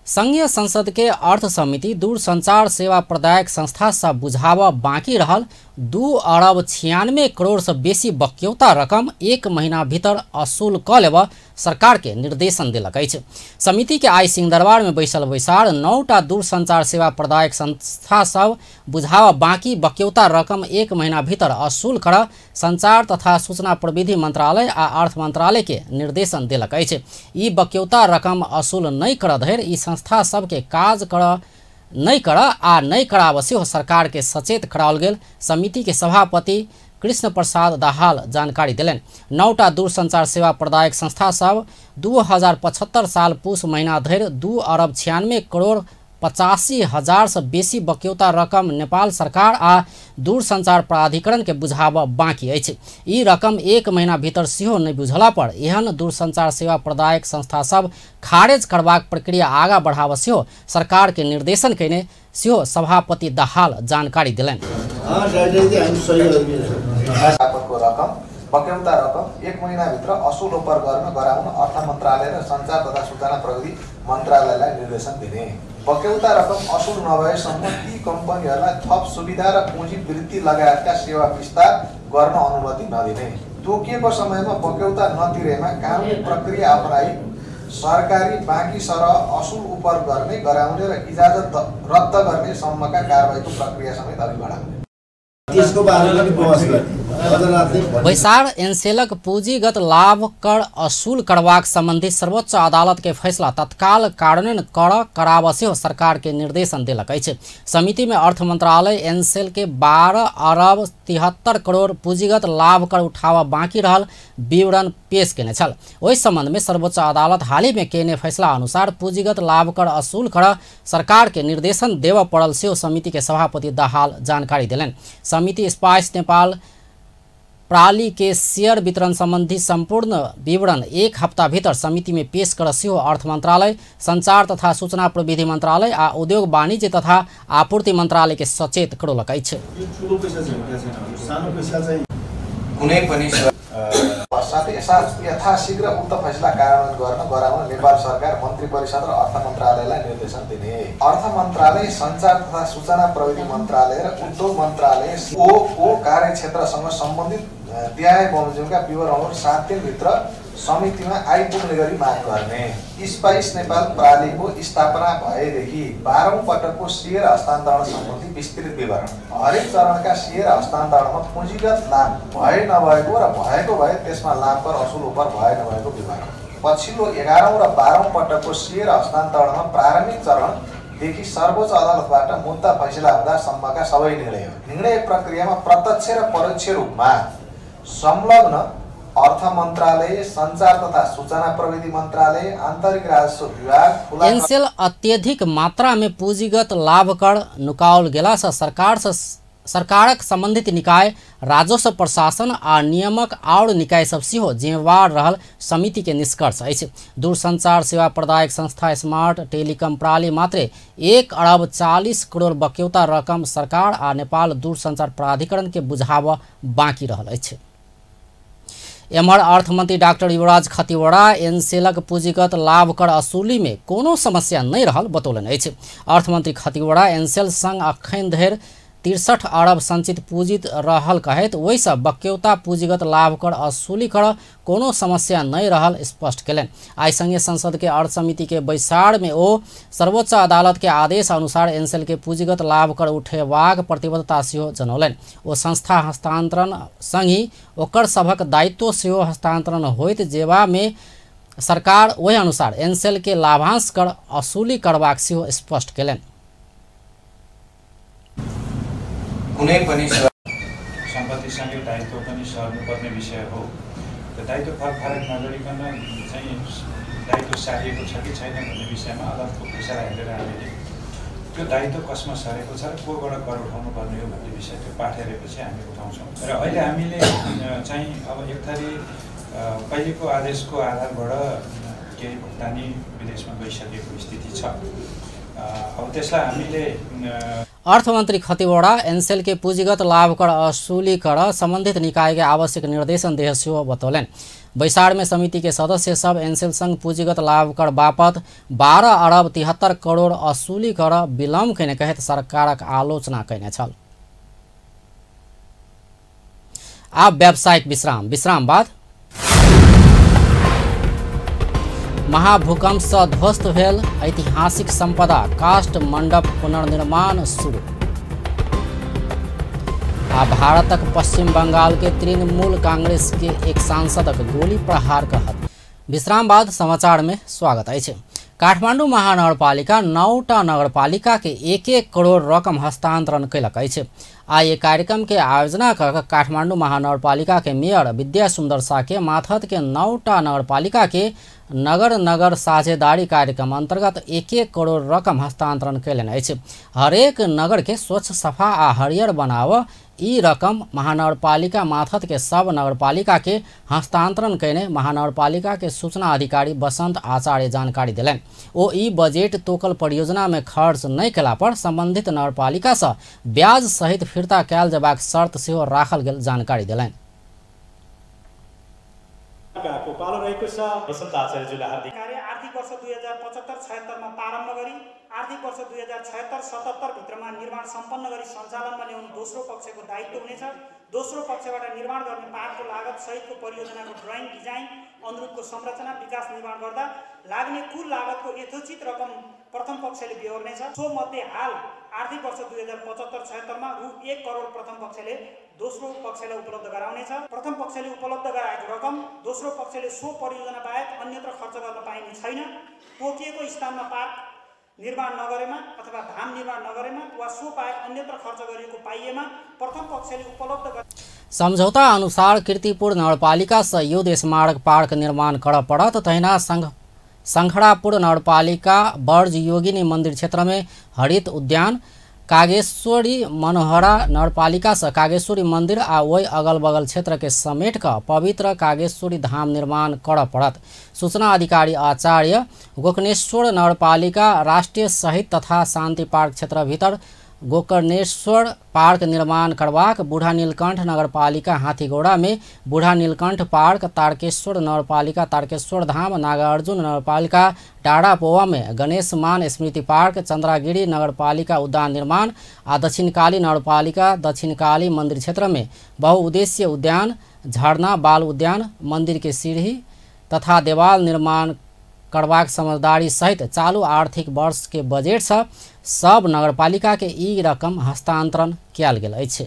संघीय संसद के अर्थ समिति दूरसंचार सेवा प्रदायक संस्था सब बुझावा बाँकी रहल 2 अरब 96 करोड़ से बेसी बक्यौता रकम 1 महीना भीतर असूल क लेब सरकार के निर्देशन दिलक अछि। समिति के आइ सिंहदरबार में बैसल बैसार 9टा दूरसंचार सेवा प्रदायक संस्था सब बुझावा बाँकी बक्यौता रकम 1 महीना भीतर असूल कर संचार तथा सूचना प्रविधि मंत्रालय आ अर्थ मंत्रालय के निर्देशन दिलक अछि। ई बक्यौता रकम असूल नहीं कर धरि ई संस्था सब के काज नहीं कर आ नहीं कराब सेहो सरकार के सचेत कराओल गेल समिति के सभापति कृष्ण प्रसाद दाहाल जानकारी दिलन। 9टा दूरसंचार सेवा प्रदायक संस्था सब 2075 साल पुष महीना धरि 2 अरब 96 करोड़ 85 हजार से बेसी बक्यौता रकम नेपाल सरकार आ दूरसंचार प्राधिकरण के बुझावा बाँकी अछि। ई रकम 1 महीना भीतर सेहो नहीं बुझला पर एहन दूरसंचार सेवा प्रदायक संस्था सब खारेज करबाक प्रक्रिया आगा बढ़ावा सेहो सरकार के निर्देशन कयने सेहो सभापति दाहाल जानकारी दिलन। रकम बक्यौता रकम 1 महीना भित्र असूल उपर गर्न गराउन अर्थ मन्त्रालय र संचार तथा सूचना प्रविधि मन्त्रालयलाई निर्देशन दिने। बक्यौता रकम असूल नभएसम्म ती कम्पनीहरूलाई थप सुविधा र पुँजी वृद्धि लगायतका सेवा विस्तार गर्न अनुमति नदिने। तोकिएको समयमा बक्यौता नतिरेमा कानुनी प्रक्रिया अपनाई सरकारी बाँकी सरह असुल उपर गर्ने गराउने र इजाजत रद्द गर्ने सम्मका कारबाहीको प्रक्रिया समेत अघि बढाउने। बैसार एनसेलक पूंजीगत लाभ कर असूल करबाक संबंधी सर्वोच्च अदालत के फैसला तत्काल कार्यान्वयन कराबय सेहो सरकार के निर्देशन देलक अछि। समिति में अर्थ मंत्रालय एनसेल के 12 अरब 73 करोड़ पूंजीगत लाभ कर उठावा बाँकी रहल विवरण पेश केने छल। ओहि संबंध में सर्वोच्च अदालत हाल ही में केने फैसला अनुसार पूंजीगत लाभ कर असूल कर सरकार के निर्देशन देव पड़ल सेहो समिति के सभापति दाहाल जानकारी देलनि। समिति स्पाइस नेपाल प्राली के शेयर वितरण संबंधी संपूर्ण विवरण 1 हफ्ता भीतर समिति में पेश कर सेहो अर्थ मंत्रालय, संचार तथा सूचना प्रविधि मंत्रालय आ उद्योग वाणिज्य तथा आपूर्ति मंत्रालय के सचेत करौलक अछि। साथै यथाशीघ्र उक्त फैसला कार्यान्वयन गर्न गराउन नेपाल सरकार मन्त्री परिषद र अर्थ मन्त्रालयलाई निर्देशन दिने। अर्थ मन्त्रालय, संचार तथा सूचना प्रविधि मन्त्रालय र उद्योग मन्त्रालय को कार्यक्षेत्रसँग सम्बन्धित देय बमोजिमका विवरणहरू 7 दिनभित्र समितिमा आइपुग्ने गरी माग गर्ने। स्पाइस नेपाल प्रालीको स्थापना भएदेखि 12औं पटकको शेयर हस्तान्तरण सम्बन्धी विस्तृत विवरण, हरेक चरणका शेयर हस्तान्तरणमा पुँजीगत लाभ भए नभएको र भएको भए त्यसमा लाभ कर असुल उपर भए नभएको विवरण, पछिल्लो 11औं र 12औं पटकको शेयर हस्तान्तरणमा प्रारम्भिक चरणदेखि सर्वोच्च अदालतबाट मुद्दा फैसला हुँदा सम्मका सबै निर्णय प्रक्रियामा प्रत्यक्ष र परोक्ष रूपमा संलग्न अर्थ मन्त्रालय, संचार तथा सूचना प्रविधि मन्त्रालय, आन्तरिक राजस्व विभाग एनसेल अत्यधिक मात्रा में पूंजीगत लाभ कर नुकाओल गेला से सरकारक संबंधित निकाय, राजस्व प्रशासन आ नियामक और निकाय सब सेहो जिम्मेवार रहल समिति के निष्कर्ष अछि। दूरसंचार सेवा प्रदायक संस्था स्मार्ट टेलिकम प्राली मात्र 1 अरब 40 करोड़ बक्यौता रकम सरकार आ नेपाल दूरसंचार प्राधिकरण के बुझाव बाँकी रहल अछि। एम्हर अर्थमंत्री डाक्टर युवराज खतिवड़ा एनसेलक पूंजीगत लाभ कर असूली में कोनो समस्या नहीं रहल बतौलनि अछि। अर्थमंत्री खतिवड़ा एनसेल संग अखन धरि 63 अरब संचित पूंजीत रहल कहैत ओहिसँ बक्यौता पूंजीगत लाभ कर असूली कर कोनो समस्या नहीं रहल स्पष्ट केलनि। आई संगे संसद के अर्थ समिति के बैसार में ओ सर्वोच्च अदालत के आदेश अनुसार एनसेल के पूंजीगत लाभ कर उठेबाक प्रतिबद्धता सेहो जनौलनि। ओ संस्था हस्तांतरण संगी ओकर सभक दायित्व सेहो हस्तांतरण होइत जेबा में सरकार ओहि अनुसार एनसेल के लाभांश कर असूली करबाक सेहो स्पष्ट केलनि। कुनै पनि सम्पत्तिसँगै दायित्व पनि सर्नुपर्ने विषय हो। त्यो दायित्व फरक नगरिकन चाहिँ दायित्व सारिएको छ कि छैन भन्ने विषयमा अदालतको फैसला हेरेर हामीले त्यो दायित्व कसमा सरेको छ र कोबाट कर उठाउनु पर्ने हो भन्ने विषय त्यो पाठ हेरेपछि हामी उठाउँछौँ। र अहिले हामीले चाहिँ अब एक थरी पहिलेको आदेशको आधारबाट केही भुक्तानी विदेशमा गइसकेको स्थिति छ। अब त्यसलाई हामीले अर्थमंत्री खतिवड़ा एनसेल के पूंजीगत लाभ कर असूली कर संबंधित निकाय के आवश्यक निर्देशन देह सेहो बतौलनि। बैसार में समिति के सदस्य सब एनसेल संग पूंजीगत लाभ कर बापत 12 अरब 73 करोड़ असूली कर विलम्ब कने कहत सरकारक आलोचना कने छल। आब व्यावसायिक विश्राम बाद महाभूकंप से ध्वस्त भेल ऐतिहासिक संपदा काष्ठ मंडप पुनर्निर्माण शुरू। आ भारतक पश्चिम बंगाल के तृणमूल कांग्रेस के एक सांसदक गोली प्रहार का हत्या। विश्राम बाद समाचार में स्वागत है। काठमाडौँ महानगरपालिका 9टा नगरपालिका के 1-1 करोड़ रकम हस्तांतरण कयलक अछि। आइ कार्यक्रम के आयोजना कर काठमाडौँ महानगरपालिका के मेयर विद्या सुंदर साके माथत के 9टा नगरपालिका के नगर साझेदारी कार्यक्रम अंतर्गत 1-1 करोड़ रकम हस्तांतरण कयलनि अछि। हरेक नगर के स्वच्छ सफा आ हरियर बनाव ई रकम महानगरपालिका माथत के सब नगरपालिका के हस्तांतरण कयने महानगरपालिका के सूचना अधिकारी बसंत आचार्य जानकारी दिलनि। ओ ई बजेट तोकल परियोजना में खर्च नहीं कला पर संबंधित नगरपालिका से ब्याज सहित फिर्ता कयल जबाक शर्त सेहो राखल गेल जानकारी दिलनि। पालो रहेको छ बसन्त आचार्यज्यूलाई हार्दिक आर्थिक वर्ष 2075-76 मा प्रारम्भ गरी आर्थिक वर्ष 2076-77 भित्रमा निर्माण सम्पन्न गरी सञ्चालनमा ल्याउनु दोस्रो पक्षको दायित्व हुनेछ। दोस्रो पक्षबाट निर्माण गर्ने पार्कको लागत सहितको परियोजनाको ड्राइङ डिजाइन अनुरूपको संरचना विकास निर्माण गर्दा लाग्ने कुल लागतको यथोचित रकम प्रथम पक्षले बेहोर्नेछ। सो मध्ये हाल आर्थिक वर्ष 2075-76 मा रु 1 करोड प्रथम पक्षले दोस्रो पक्षलाई उपलब्ध गराउनेछ। प्रथम पक्षले उपलब्ध गराएको रकम दोस्रो पक्षले सो परियोजना बाहेक अन्यत्र खर्च गर्न पाइने छैन। तोकिएको स्थानमा पार्क निर्माण नगरेमा अथवा धाम निर्माण नगरेमा वा सो बाहेक अन्यत्र खर्च गरिएको पाइएमा प्रथम पक्षले उपलब्ध सम्झौता अनुसार कीर्तिपुर नगरपालिका सहयोग स्मारक पार्क निर्माण कर पड़त तहिना संखड़ापुर नगरपालिका बर्ज योगिनी मंदिर क्षेत्र में हरित उद्यान कागेश्वरी मनोहरा नगरपालिका से कागेश्वरी मंदिर आ वही अगल बगल क्षेत्र के समेट कर पवित्र कागेश्वरी धाम निर्माण कर पड़त। सूचना अधिकारी आचार्य गोकर्णेश्वर नगरपालिका राष्ट्रीय शहीद तथा शांति पार्क क्षेत्र भीतर गोकर्णेश्वर पार्क निर्माण करवाक बूढ़ा नीलकंठ नगरपालिका हाथीगोड़ा में बूढ़ा नीलकंठ पार्क, तारकेश्वर नगरपालिका तारकेश्वर धाम, नागार्जुन नगरपालिका डाड़ा पोवा में गणेश मान स्मृति पार्क, चंद्रागिरी नगरपालिका उद्यान निर्माण आ दक्षिणकाली नगरपालिका दक्षिणकाली मंदिर क्षेत्र में बहुउद्देश्य उद्यान, झरना बाल उद्यान, मंदिर के सीढ़ी तथा देवाल निर्माण करवाक समझदारी सहित चालू आर्थिक वर्ष के बजेट से सब नगरपालिका के ई रकम हस्तांतरण किया गेल अछि।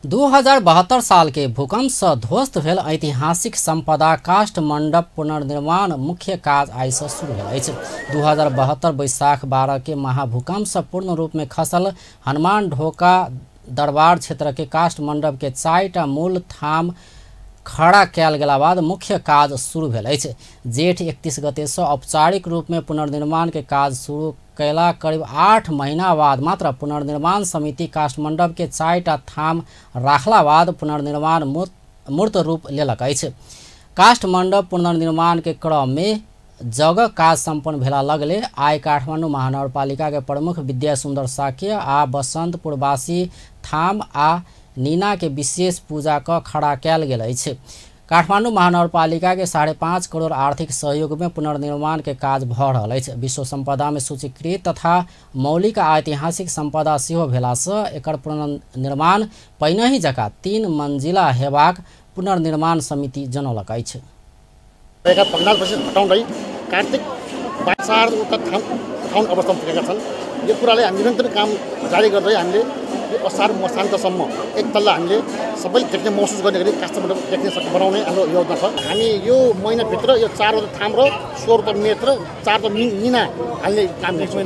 2072 साल के भूकंप से ध्वस्त भेल ऐतिहासिक संपदा काष्ठ मंडप पुनर्निर्माण मुख्य काज आइ से शुरू भेल अछि। 2072 बैसाख 12 के महाभूकंप से पूर्ण रूप में खसल हनुमान ढोका दरबार क्षेत्र के काष्ठ मंडप के 4टा मूल थाम खड़ा कयल गेला बाद मुख्य काज शुरू भेल अछि। जेठ 31 गते से औपचारिक रूप में पुनर्निर्माण के काज शुरू कैला करीब 8 महीना बाद मात्र पुनर्निर्माण समिति काष्ठमंडप के 4टा थाम राखला बाद पुनर्निर्माण मूर्त रूप लेलक अछि। काष्ठमंडप पुनर्निर्माण के क्रम में जगह काज संपन्न भेला लगले आइ काठमाडौँ महानगरपालिका के प्रमुख विद्या सुंदर साक्य आ बसंतपुरवासी थाम आ नीना के विशेष पूजा क खड़ा कयल गेल अछि। काठमाडौँ महानगरपालिका के 5.5 करोड़ आर्थिक सहयोग में पुनर्निर्माण के काज भ रहल अछि। विश्व संपदा में सूचीकृत तथा मौलिक आ ऐतिहासिक संपदा सेहो भेला से एकर पुनर्निर्माण पहिनहि जकाँ 3 मंजिला हेबाक पुनर्निर्माण समिति जनौलक अछि। कार्तिक 22 अवस्थामा पुगेका छन्। यो कुराले हामी निरन्तर काम जारी गर्दै हामीले यो असार मसान्तसम्म एक तल्ला हामीले सबैले देख्ने महसुस गर्ने गरी काष्ठमण्डप देख्ने सक्ने बनाउने हाम्रो योजना छ। हामी यो महिनाभित्र यो 4 थाम र 16 मेट र 4 मिना हाल्ने काम गर्छौँ।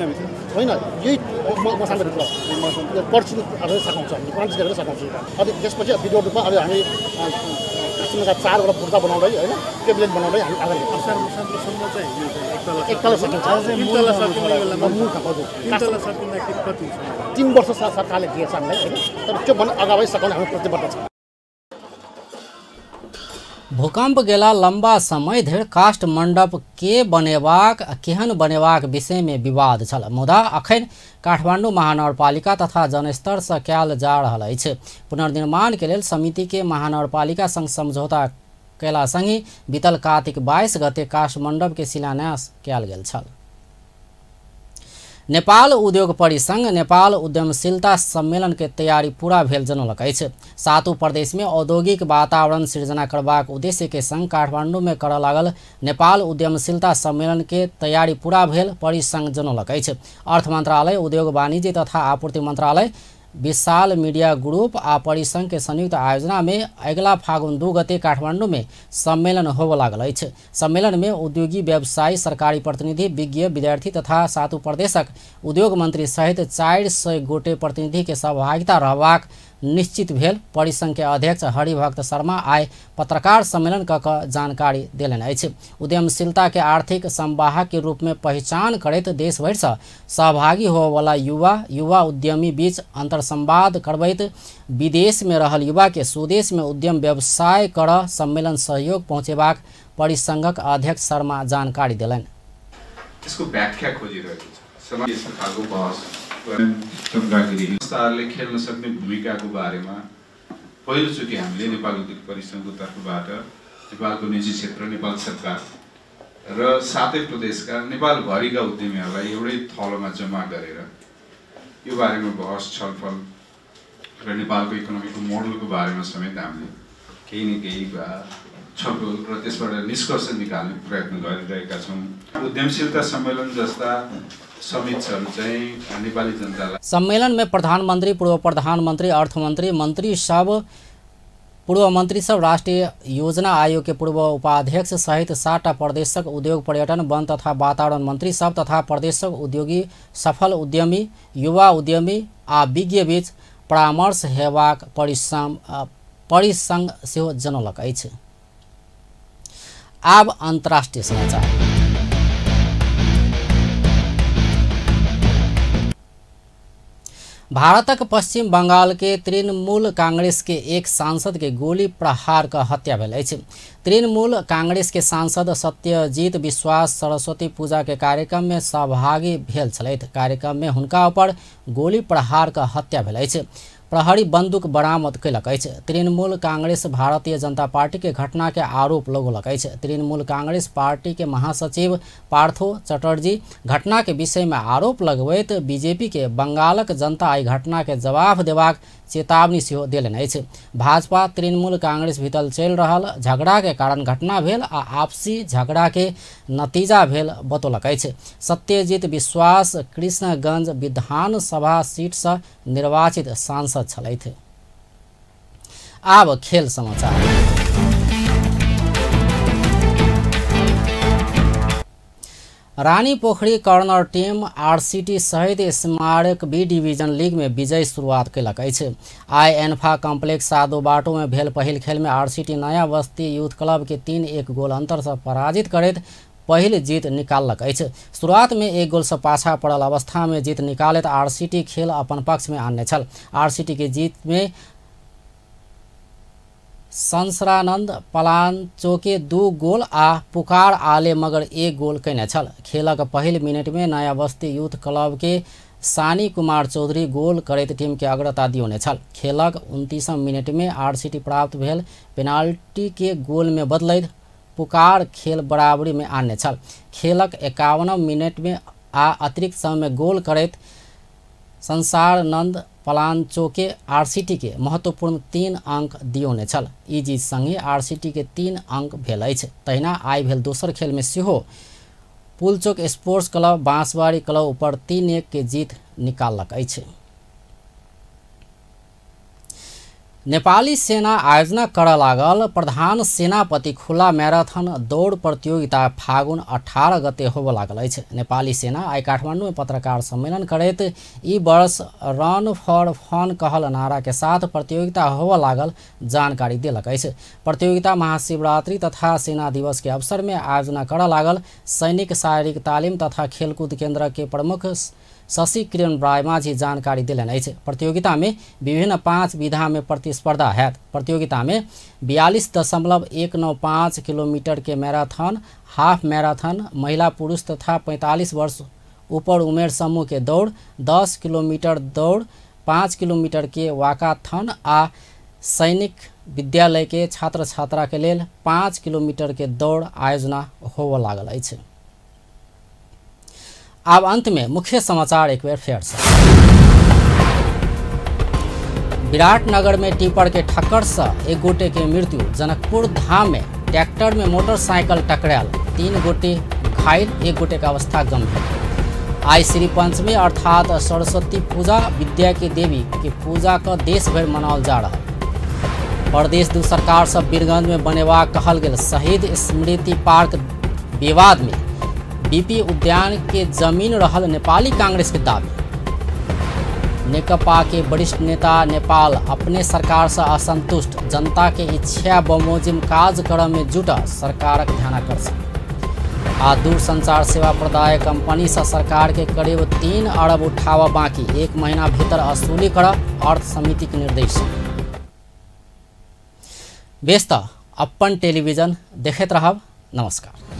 होइन यही मसान्तभित्र पर्छि अब सघाउँछ हामी कन्सिडर गरेर सघाउँछ। अनि त्यसपछि भिडियो रूपमा अब हामी काष्ठमण्डपका 4वटा पूर्जा बनाउँदै होइन टेबलेट बनाउँदै हामी अगाडि असार मसान्तसम्म चाहिँ एक तल्ला सकिन्छ। 3 वर्ष सरकारले दिएछ हामीलाई होइन, तर त्यो भन्दा अगावै सघाउने हाम्रो प्रतिबद्धता छ। भूकंप गेला लंबा समय धरि काष्ठ मंडप के बनेबाक केहन बनेबाक विषय में विवाद छल, मुदा अखन काठमांडू महानगरपालिका तथा जनस्तर से कयल जा रहल अछि। पुनर्निर्माण के लेल समिति के महानगरपालिका संग समझौता कैला संगे बीतल कार्तिक 22 गते काष्ठ मंडप के शिलान्यास कयल गेल छल। नेपाल उद्योग परिसंघ नेपाल उद्यमशीलता सम्मेलन के तैयारी पूरा भेल जनौलक अछि। 7 प्रदेश में औद्योगिक वातावरण सृजना करबाक उद्देश्य के संग काठमांडू में करऽ लागल नेपाल उद्यमशीलता सम्मेलन के तैयारी पूरा भेल परिसंघ जनौलक अछि। अर्थ मंत्रालय, उद्योग वाणिज्य तथा आपूर्ति मंत्रालय, विशाल मीडिया ग्रुप आ परिसंघ के संयुक्त आयोजना में अगला फागुन 2 गते काठमांडू में सम्मेलन होबय लागल अछि। सम्मेलन में उद्योगी, व्यवसायी, सरकारी प्रतिनिधि, विज्ञ, विद्यार्थी तथा 7 प्रदेशक उद्योग मंत्री सहित 400 गोटे प्रतिनिधि के सहभागिता रहबाक निश्चित भेल। परिसंघ के अध्यक्ष हरिभक्त शर्मा आइ पत्रकार सम्मेलन क जानकारी देलनि अछि। उद्यमशीलता के आर्थिक संवाहक के रूप में पहचान करैत देश भरि से सहभागी होबयवला युवा उद्यमी बीच अंतर संवाद करबैत विदेश में रहल युवा के स्वदेश में उद्यम व्यवसाय कर सम्मेलन सहयोग पहुँचेबाक परिसंघक अध्यक्ष शर्मा जानकारी देलनि। यसको व्याख्या खोजिरहेको छ। समाज सरकारको बहस चन्द्रागिरी संस्थाहरूले खेल्न सक्ने भूमिकाको बारेमा पहिलोचोटि हामीले नेपाल उद्योग परिसंघको तर्फबाट नेपालको निजी क्षेत्र, नेपाल सरकार र 7 प्रदेशका नेपालभरिका उद्यमीहरूलाई एउटै थलोमा जम्मा गरेर यो बारेमा बहस छलफल र नेपालको इकोनोमीको मोडलको बारेमा समेत हामीले केही न केही छलफल र त्यसबाट निष्कर्ष निकाल्ने प्रयत्न गरिरहेका छौँ। उद्यमशीलता सम्मेलन जस्ता समिटहरू चाहिँ नेपाली जनतालाई सम्मेलन में प्रधानमंत्री, पूर्व प्रधानमंत्री, अर्थमंत्री, मंत्री सब, पूर्व मंत्री सब, राष्ट्रीय योजना आयोग के पूर्व उपाध्यक्ष सहित 7टा प्रदेशक उद्योग, पर्यटन, वन तथा वातावरण मंत्री सब तथा प्रदेशक उद्योगी, सफल उद्यमी, युवा उद्यमी आ विज्ञ बीच परामर्श हेबाक परिसंग सेहो जनौलक अछि। आब अंतर्राष्ट्रीय समाचार। भारतक पश्चिम बंगाल के तृणमूल कांग्रेस के एक सांसद के गोली प्रहार का हत्या भेल अछि। तृणमूल कांग्रेस के सांसद सत्यजीत विश्वास सरस्वती पूजा के कार्यक्रम में सहभागी भेल छलैथ। कार्यक्रम में हुनका ऊपर गोली प्रहार का हत्या भेल अछि। प्रहरी बंदूक बरामद कयलक अछि। तृणमूल कांग्रेस भारतीय जनता पार्टी के घटना के आरोप लगौलक अछि। तृणमूल कांग्रेस पार्टी के महासचिव पार्थो चटर्जी घटना के विषय में आरोप लगबैत बीजेपी के बंगालक जनता आई घटना के जवाब देबाक चेतावनी सेहो देलनि अछि। भाजपा तृणमूल कांग्रेस भीतर चलि रहल झगड़ा के कारण घटना भेल आ आपसी झगड़ा के नतीजा भेल बतौलक अछि। सत्यजीत विश्वास कृष्णगंज विधानसभा सीट से निर्वाचित सांसद छलैथ। आब खेल समाचार। Rani Pokhari corner team RCT सहित स्मारक बी डिवीजन लीग में विजय शुरुआत कयलक अछि। आई एन्फा कॉम्प्लेक्स सादो बाटो में भेल पहिल खेल में आरसीटी नया बस्ती यूथ क्लब के 3-1 गोल अंतर से पराजित करैत पहिल जीत निकाललक अछि। शुरुआत में 1 गोल से पाछा पड़ल अवस्था में जीत निकालैत आरसीटी खेल अपन पक्ष में आनने छल। आरसीटी के जीत में संसरानंद पलानचोके 2 गोल आ पुकार आले मगर 1 गोल कयने छल। खेलक पहिल मिनट में नया बस्ती यूथ क्लब के सानी कुमार चौधरी गोल करैत टीम के अग्रता दियौने छल। खेलक 29 मिनट में आरसीटी प्राप्त भेल पेनाल्टी के गोल में बदलैत पुकार खेल बराबरी में आनने छल। खेलक 51 मिनट में आ अतिरिक्त समय में गोल करैत संसारनंद पलानचोके आरसीटी के महत्वपूर्ण 3 अंक दियौने छल। ई जीत संगे आरसीटी के 3 अंक भेल अछि। तहिना आई भेल दोसर खेल में सेहो Pulchowk sports club Bansbari club ऊपर 3-1 के जीत निकाललक अछि। नेपाली सेना आयोजना करऽ लागल प्रधान सेनापति खुला मैराथन दौड़ प्रतियोगिता फागुन 18 गते होबऽ लागल अछि। नेपाली सेना आई काठमांडू में पत्रकार सम्मेलन करैत ई वर्ष रन फॉर फन कहल नारा के साथ प्रतियोगिता होबऽ लागल जानकारी देलक अछि। प्रतियोगिता महाशिवरात्रि तथा सेना दिवस के अवसर में आयोजना करऽ लागल सैनिक शारीरिक तालीम तथा खेलकूद केंद्र के प्रमुख शशि किरण ब्राह्माजी जानकारी दिलनि अछि। प्रतियोगिता में विभिन्न 5 विधा में प्रतिस्पर्धा हैत। प्रतियोगिता में 42.195 किलोमीटर के मैराथन, हाफ मैराथन, महिला पुरुष तथा 45 वर्ष ऊपर उमेर समूह के दौड़, 10 किलोमीटर दौड़, 5 किलोमीटर के वाकाथन आ सैनिक विद्यालय के छात्र छात्रा के लेल 5 किलोमीटर के दौड़ आयोजना होबऽ लागल अछि। अब अंत में मुख्य समाचार एक बार फिर से। विराटनगर में टिप्पर के ठक्कर से 1 गोटे के मृत्यु। जनकपुर धाम में ट्रैक्टर में मोटरसाइकिल टकराल, 3 गोटे घायल, 1 गोटे का अवस्था गंभीर। आई श्री पंचमी अर्थात सरस्वती पूजा विद्या की देवी के पूजा का देश भर मनाओल जा रहा। प्रदेश दू सरकार से वीरगंज में बनेवा कहल गेल शहीद स्मृति पार्क विवाद में बीपी उद्यान के जमीन रहल नेपाली कांग्रेस के दावी। नेकपा के वरिष्ठ नेता नेपाल अपने सरकार से असंतुष्ट, जनता के इच्छा बमोजिम काज करऽ में जुटा सरकारक ध्यानाकर्षण। आ दूरसंचार सेवा प्रदायक कंपनी से सरकार के करीब 3 अरब उठावा बाकी, 1 महीना भीतर असूली करऽ अर्थ समिति के निर्देश। व्यस्त अपन टेलीविजन देखैत रहब। नमस्कार।